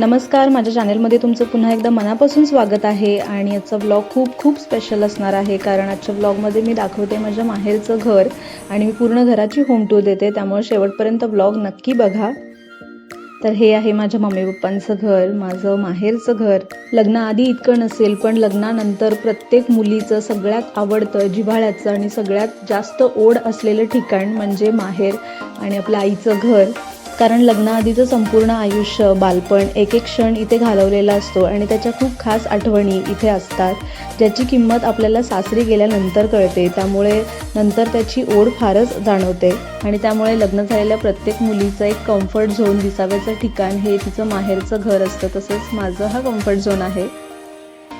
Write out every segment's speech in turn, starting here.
नमस्कार, माझ्या चॅनलमध्ये तुमचं पुन्हा एकदा मनापासून स्वागत आहे. आणि आजचा व्लॉग खूप स्पेशल असणार आहे, कारण आजच्या व्लॉगमध्ये मी दाखवते माझ्या माहेरचं घर आणि मी पूर्ण घराची होम टूर देते, त्यामुळे शेवटपर्यंत व्लॉग नक्की बघा. तर हे आहे माझ्या मम्मी पप्पांचं घर, माझं माहेरचं घर. लग्नाआधी इतकं नसेल, पण लग्नानंतर प्रत्येक मुलीचं सगळ्यात आवडतं, जिव्हाळ्याचं आणि सगळ्यात जास्त ओढ असलेलं ठिकाण म्हणजे माहेर आणि आपल्या आईचं घर. कारण लग्नाआधीचं संपूर्ण आयुष्य, बालपण, एक क्षण इथे घालवलेला असतो आणि त्याच्या खूप खास आठवणी इथे असतात, ज्याची किंमत आपल्याला सासरी गेल्यानंतर कळते. त्यामुळे नंतर त्याची ओढ फारच जाणवते आणि त्यामुळे लग्न झालेल्या प्रत्येक मुलीचं एक कम्फर्ट झोन, विसाव्याचं ठिकाण हे तिचं माहेरचं घर असतं. तसंच माझं हा कम्फर्ट झोन आहे.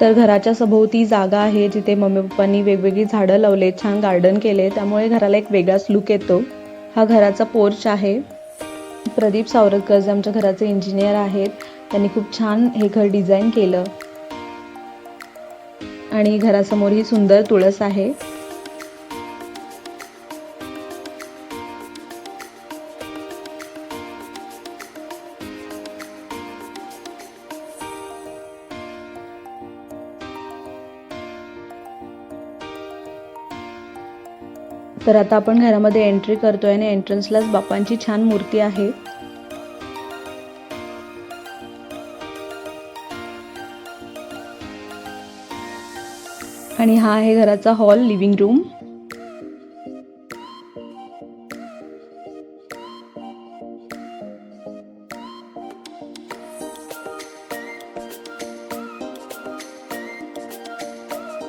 तर घराच्या सभोवती जागा आहे, जिथे मम्मी पप्पांनी वेगवेगळी झाडं लावले, छान गार्डन केले, त्यामुळे घराला एक वेगळाच लुक येतो. हा घराचा पोर्च आहे. प्रदीप सावरकर जे आमच्या घराचे इंजिनियर आहेत, त्यांनी खूप छान हे घर डिझाईन केलं. आणि घरासमोर ही सुंदर तुळस आहे. तर आता आपण घरामध्ये एंट्री करतोय आणि एंट्रन्सलाच बाप्पांची छान मूर्ती आहे. आणि हा आहे घराचा हॉल, लिव्हिंग रूम.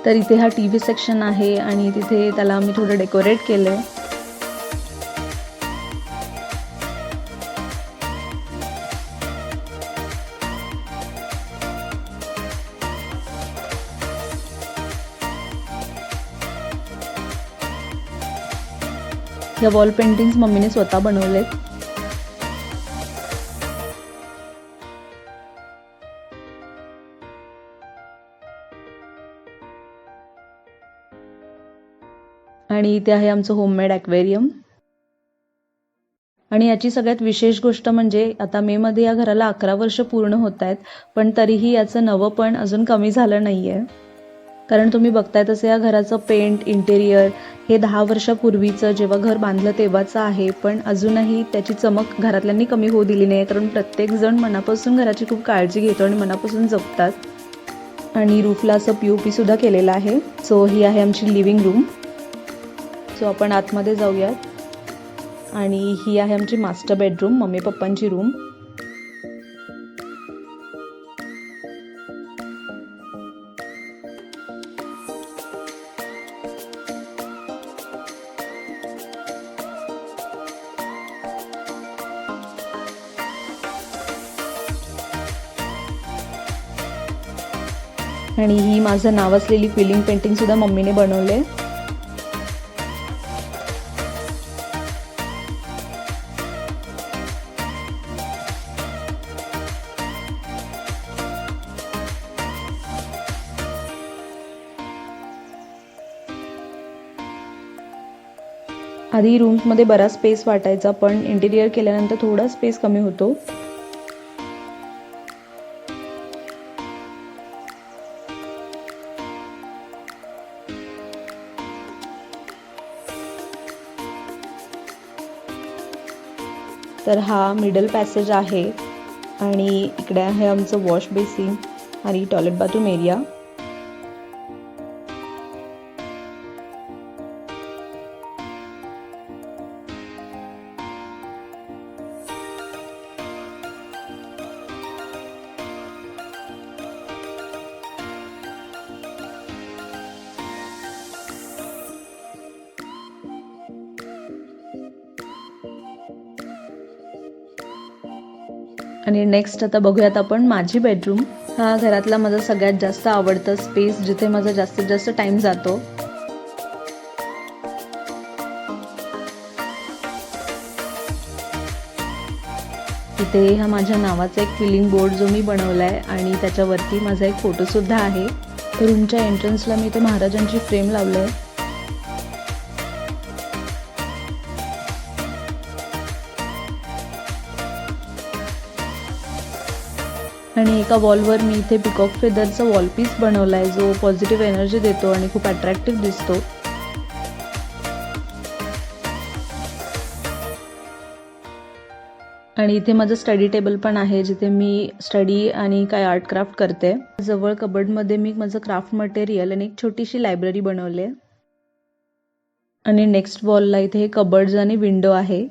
तर इथे हा टीव्ही सेक्शन आहे आणि तिथे त्याला आम्ही थोडं डेकोरेट केलंय. या वॉल पेंटिंग्स मम्मीने स्वतः बनवलेत. आणि इथे आहे आमचं होममेड ॲक्वेरियम. आणि याची सगळ्यात विशेष गोष्ट म्हणजे आता मेमध्ये या घराला 11 वर्ष पूर्ण होत आहेत, पण तरीही याचं नवंपण अजून कमी झालं नाहीये. कारण तुम्ही बघताय तसं या घराचं पेंट, इंटेरियर हे 10 वर्षापूर्वीचं जेव्हा घर बांधलं तेव्हाचं आहे, पण अजूनही त्याची चमक घरातल्यांनी कमी होऊ दिली नाही. कारण प्रत्येक जण मनापासून घराची खूप काळजी घेतो आणि मनापासून जपतात. आणि रूफला असं POP सुद्धा केलेलं आहे. सो ही आहे आमची लिव्हिंग रूम. सो आपण आतमध्ये जाऊयात. आणि ही आहे आमची मास्टर बेडरूम, मम्मी पप्पांची रूम. आणि ही माझं नाव असलेली क्विलिंग पेंटिंग सुद्धा मम्मीने बनवले. आधी रूम्समध्ये बराच स्पेस वाटायचा, पण इंटिरियर केल्यानंतर थोडा स्पेस कमी होतो. तर हा मिडल पॅसेज आहे आणि इकडे आहे आमचं वॉश बेसिन आणि टॉयलेट बाथरूम एरिया. आणि नेक्स्ट आता बघूयात आपण माझी बेडरूम. हा घरातला माझा सगळ्यात जास्त आवडता स्पेस, जिथे माझा जास्तीत जास्त टाइम जातो. इथे हा माझ्या नावाचा एक क्विलिंग बोर्ड जो मी बनवलाय आणि त्याच्यावरती माझा एक फोटो सुद्धा आहे. रूमच्या एंट्रन्सला मी इथे महाराजांची फ्रेम लावलंय. आणि एका वॉलवर मी इथे पिकॉक फेदरचा वॉल पीस बनवला आहे, जो पॉझिटिव्ह एनर्जी देतो आणि खूप अट्रॅक्टिव्ह दिसतो. आणि इथे माझं स्टडी टेबल पण आहे, जिथे मी स्टडी आणि काय आर्ट क्राफ्ट करते. जवळ कबर्डमध्ये मी माझं क्राफ्ट मटेरियल आणि एक छोटीशी लायब्ररी बनवली आहे. आणि नेक्स्ट वॉलला इथे कबर्ड्स आणि विंडो आहे.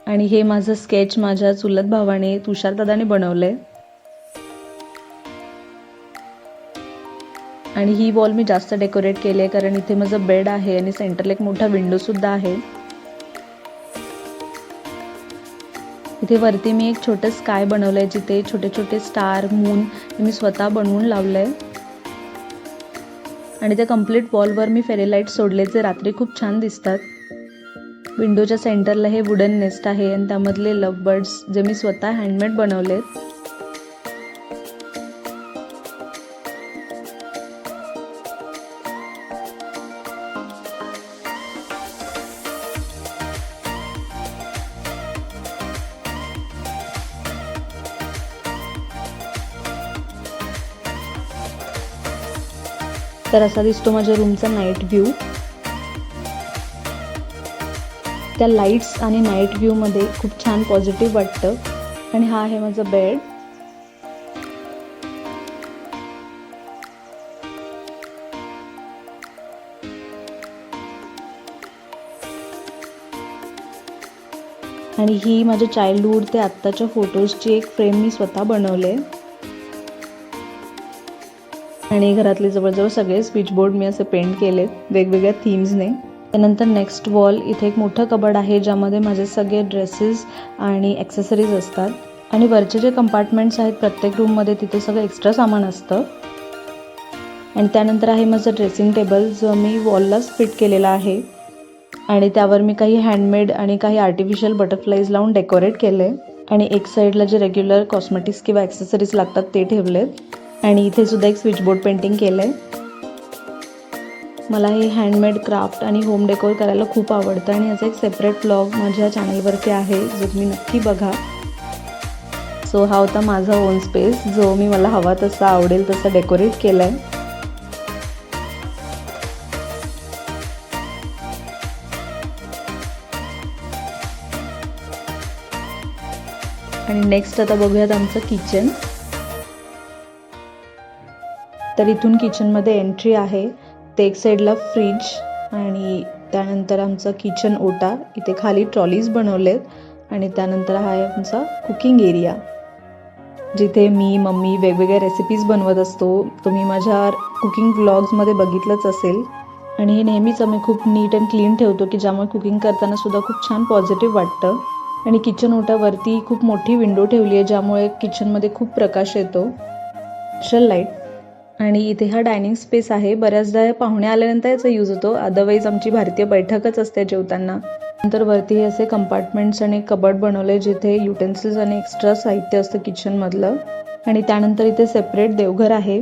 आणि हे माझं स्केच माझ्या चुलत भावाने तुषार दादाने बनवलंय. आणि ही वॉल मी जास्त डेकोरेट केली आहे, कारण इथे माझं बेड आहे आणि सेंटरला एक मोठा विंडो सुद्धा आहे. इथे वरती मी एक छोटं स्काय बनवलंय, जिथे छोटे छोटे स्टार, मून मी स्वतः बनवून लावलंय. आणि त्या कम्प्लीट वॉलवर मी फेरी लाईट सोडले, जे रात्री खूप छान दिसतात. विंडोच्या सेंटरला हे वुडन नेस्ट आहे आणि त्यामधले लव्ह बर्ड्स जे मी स्वतः हँडमेड बनवलेत. तर असा दिसतो माझ्या रूमचा नाईट व्ह्यू. त्या लाईट्स आणि नाईट व्ह्यूमध्ये खूप छान पॉझिटिव्ह वाटतं. आणि हा आहे माझा बेड. आणि ही माझ्या चाइल्डहूड ते आत्ताच्या फोटोजची एक फ्रेम मी स्वतः बनवले. आणि घरातले जवळजवळ सगळे स्विच बोर्ड मी असे पेंट केलेत वेगवेगळ्या थीम्सने. त्यानंतर नेक्स्ट वॉल इथे एक मोठं कबर्ड आहे, ज्यामध्ये माझे सगळे ड्रेसेस आणि ॲक्सेसरीज असतात. आणि वरचे जे कंपार्टमेंट्स आहेत प्रत्येक रूममध्ये, तिथे सगळं एक्स्ट्रा सामान असतं. आणि त्यानंतर आहे माझं ड्रेसिंग टेबल, जो मी वॉललाच फिट केलेला आहे. आणि त्यावर मी काही हँडमेड आणि काही आर्टिफिशियल बटरफ्लाईज लावून डेकोरेट केले. आणि एक साईडला जे रेग्युलर कॉस्मेटिक्स किंवा ॲक्सेसरीज लागतात ते ठेवलेत. आणि इथे सुद्धा एक स्विच बोर्ड पेंटिंग केलं आहे. मला हे हँडमेड क्राफ्ट आणि होम डेकोर करायला खूप आवडतं. आणि याचा एक सेपरेट ब्लॉग माझ्या चॅनलवरती आहे, जो तुम्ही नक्की बघा. सो हा होता माझा ओन स्पेस, जो मी मला हवा तसा आवडेल तसा डेकोरेट केला आहे. आणि नेक्स्ट आता बघूयात आमचं किचन. तर इथून किचनमध्ये एंट्री आहे. ते एक साईडला फ्रीज आणि त्यानंतर आमचा किचन ओटा. इथे खाली ट्रॉलीज बनवलेत. आणि त्यानंतर हा आहे आमचा कुकिंग एरिया, जिथे मी मम्मी वेगवेगळ्या रेसिपीज बनवत असतो. तुम्ही माझ्या कुकिंग व्लॉग्समध्ये बघितलंच असेल. आणि हे नेहमीच आम्ही खूप नीट अँड क्लीन ठेवतो, की ज्यामुळे कुकिंग करताना सुद्धा खूप छान पॉझिटिव्ह वाटतं. आणि किचन ओट्यावरती खूप मोठी विंडो ठेवली आहे, ज्यामुळे किचनमध्ये खूप प्रकाश येतो, नॅचरल लाईट. आणि इथे हा डायनिंग स्पेस आहे. बऱ्याचदा पाहुणे आल्यानंतर याचा यूज होतो, अदरवाईज आमची भारतीय बैठकच असते जेवताना. नंतर वरती असे कंपार्टमेंट्स आणि कबर्ड बनवले, जिथे युटेन्सिल्स आणि एक्स्ट्रा साहित्य असतं किचनमधलं. आणि त्यानंतर इथे सेपरेट देवघर आहे.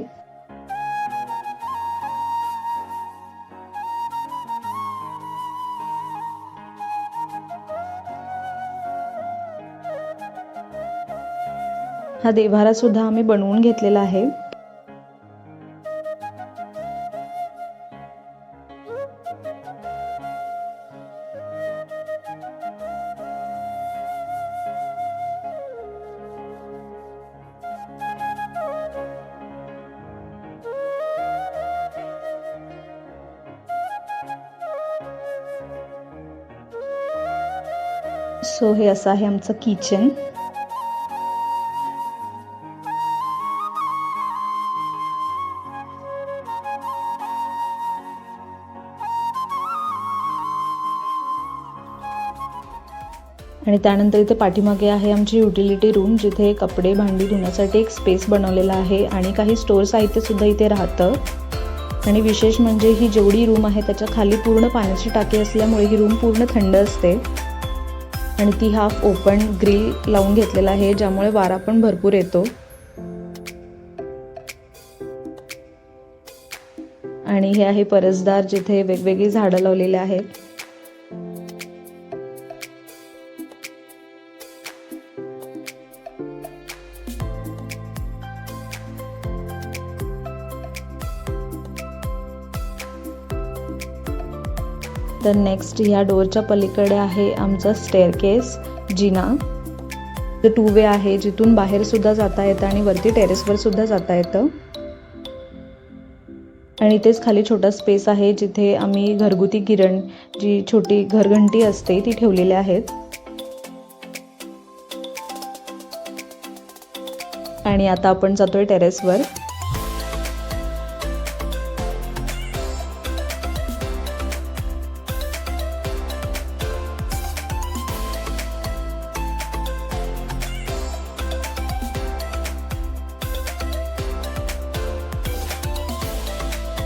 हा देव्हारा सुद्धा आम्ही बनवून घेतलेला आहे. सो हे असं आहे आमचं किचन. आणि त्यानंतर इथे पाठीमागे आहे आमची युटिलिटी रूम, जिथे कपडे भांडी धुण्यासाठी एक स्पेस बनवलेला आहे आणि काही स्टोअर साहित्य सुद्धा इथे राहतं. आणि विशेष म्हणजे ही जेवढी रूम आहे त्याच्या खाली पूर्ण पाण्याची टाकी असल्यामुळे ही रूम पूर्ण थंड असते. आणि ती हाफ ओपन ग्रिल लावून घेतलेला आहे, ज्यामुळे वारा पण भरपूर येतो. आणि हे आहे परसदार, जिथे वेगवेगळी झाडं लावलेली आहेत. तर नेक्स्ट ह्या डोअरच्या पलीकडे आहे आमचा स्टेअरकेस, जिना. ते 2 वे आहे, जिथून बाहेर सुद्धा जाता येतं आणि वरती टेरेसवर सुद्धा जाता येतं. आणि इथेच खाली छोटा स्पेस आहे जिथे आम्ही घरगुती किरण, जी छोटी घरघंटी असते, ती ठेवलेली आहेत. आणि आता आपण जातोय टेरेसवर.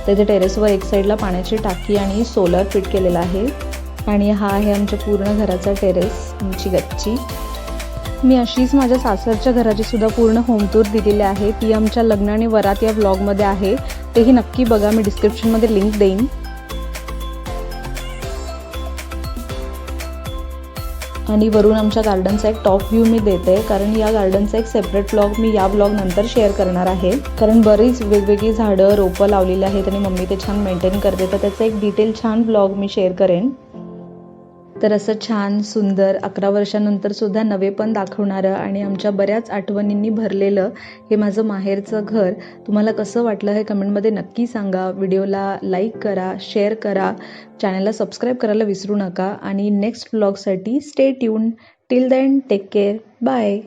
तिथे टेरेसवर एक साईडला पाण्याची टाकी आणि सोलर फिट केलेला आहे. आणि हा आहे आमच्या पूर्ण घराचा टेरेस, आमची गच्ची. मी अशीच माझ्या सासरच्या घराची सुद्धा पूर्ण होम टूर दिलेली आहे. ती आमच्या लग्न आणि वरात या व्लॉगमध्ये आहे, तेही नक्की बघा. मी डिस्क्रिप्शनमध्ये लिंक देईन. आणि वरून आमच्या गार्डनचा एक टॉप व्ह्यू मी देते, कारण या गार्डनचा एक सेपरेट व्लॉग मी या व्लॉग नंतर शेअर करणार आहे. कारण बरीच वेगवेगळी झाडं, रोपं लावलेली आहेत आणि मम्मी ते छान मेंटेन करते, तर त्याचा एक डिटेल छान व्लॉग मी शेअर करेन. तर असं छान सुंदर 11 वर्षानंतर सुद्धा नवेपण दाखवणारं आणि आमच्या बऱ्याच आठवणींनी भरलेलं हे माझं माहेरचं घर तुम्हाला कसं वाटलं हे कमेंटमध्ये नक्की सांगा. व्हिडिओला लाईक करा, शेअर करा, चॅनलला सबस्क्राईब करायला विसरू नका. आणि नेक्स्ट व्लॉगसाठी stay tune. Till then take care. Bye.